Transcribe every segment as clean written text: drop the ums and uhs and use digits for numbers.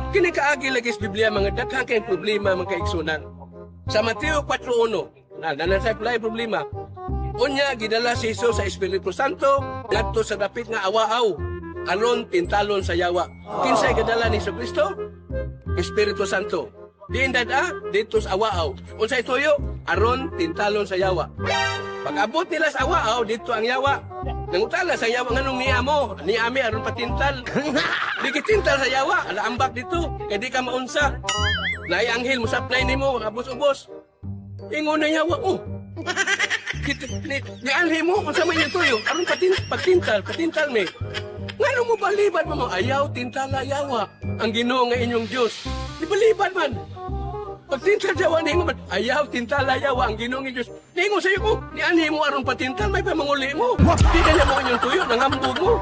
Kini kaagi lagi sa Biblia mga daghang kay problema mga kaigsunan. Sa Mateo 4:1, nanasay pala problema. Unya gidala si Jesus sa Espiritu Santo ngadto sa dapit nga awaaw aron tintalon sa yawa. Kinsay gadala ni Kristo? Espiritu Santo. Diin dada dito sa awaaw. Unsay tuyo? Aron tintalon sa yawa. Pag-abot nila sa awaaw dito ang yawa. Nangutala sa yawa nganong niami aron patintal. Di kitintal sa yawa, alaambak dito kay di ka maunsa. Nay anghel mo supply nimo abos-ubos. Ingon na yawa, ni anghel mo unsa man yung tuyo aron patintal me. Ngano mo balibad mo ayaw tintala yawa ang Ginoo nga inyong Dios. Di balibad man. Pagtintal jawa ningo man ayaw tintala yawa ang Ginoo nga Dios. Ningo sayo ko ni anghel mo aron patintal may pamanguli mo. Di na mo inyong tuyo nangambog mo.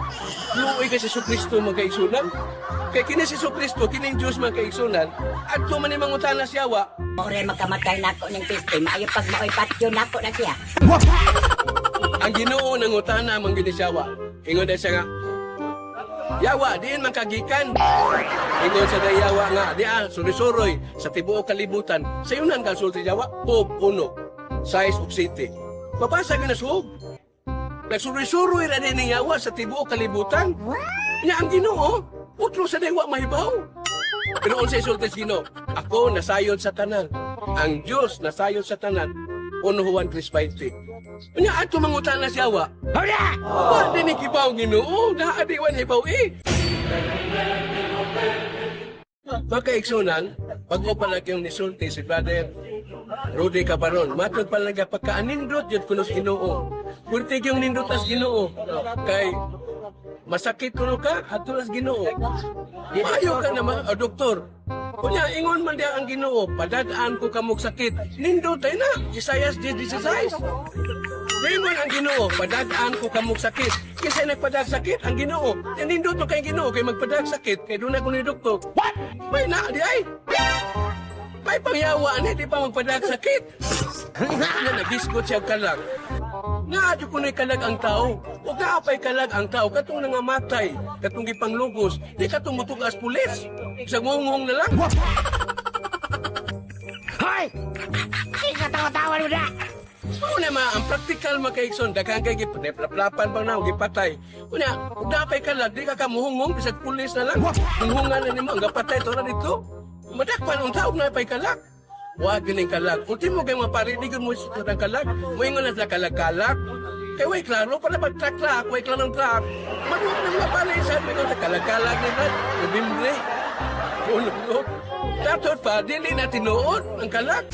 Luoy kay si Kristo magkaigsunan. Kay kini si Kristo kining Dios magkaigsunan adto man ni mangutana sa yawa. Ore makamatay nako ning piste, maayo pag maoy patyo nako na siya. Ang Ginoo nangutana man gid siya. Ingon na siya nga, yawa, diin man kagikan. Ingon sa dayawa nga, suri-suroy sa tibuok kalibutan. Sa yunan ka sulti yawa, Pob 1, size of city. Mabasa ka na suog. Nagsuri-suroy ra din ng yawa sa tibuok kalibutan. Nya ang Ginoo, utro sa dayawa mahibaw. Pero unsay sulti sa Ginoo, ako nasayod sa tanan. Ang Dios nasayod sa tanan. 1 Juan 3:20. Nya ato mangutan na siya wa. Hola! Wa din ikibaw Ginoo, naadi wan hibaw Makaigsunan, pag-upalag yung nisulti si Brother Rudy Cabaron, matod palaga pagkaanindot yun kuno sa Ginoo. Kuntig yung nindot as Ginoo. Kay masakit kuno ka, ato as Ginoo. Maayo ka naman, doktor. Kunya, ingon man diya ang Ginoo, padadaan ko kamog sakit. Nindot tayo na, Isaiah 10:16. Ingon ang Ginoo, padadaan ko kamog sakit. Kasi nagpadag sakit ang Ginoo. Nindot mo kay Ginoo, kay magpadag sakit, kay doon ako ni doktor. What? May na, di ay. May pangyawaan, di pa magpadag sakit. Nga, nagisgot siya kalag. Naadyo ko na'y kalag ang tao. Huwag naapay kalag ang tao. Katong nangamatay. Katong gipanglugos. Di katong mutugas pulis. Sa ngungong na lang. Hoy! Ikatawa-tawa mo na! Oo naman, ang practical makaigson. Daghang kay giplaplapan pang naw, gipatay. Kunya, huwag naapay kalag. Di ka kamuhungong. Bisag pulis na lang. Hungungan na nimo. Ang gapatay ito na dito. Madakpan ang tao na apay kalag. Wag gining kalag. Ultimo kay mga paridigon mo sa ng kalag. Moingon na sa kalag-kalag. Kay way klaro para pag-truck-truck, way klaro ng truck. Manuot na mga palay sa amin sa kalag-kalag ni Brad. Nabimbre. Ulog. Datot pa, dili na tinuod ang kalag.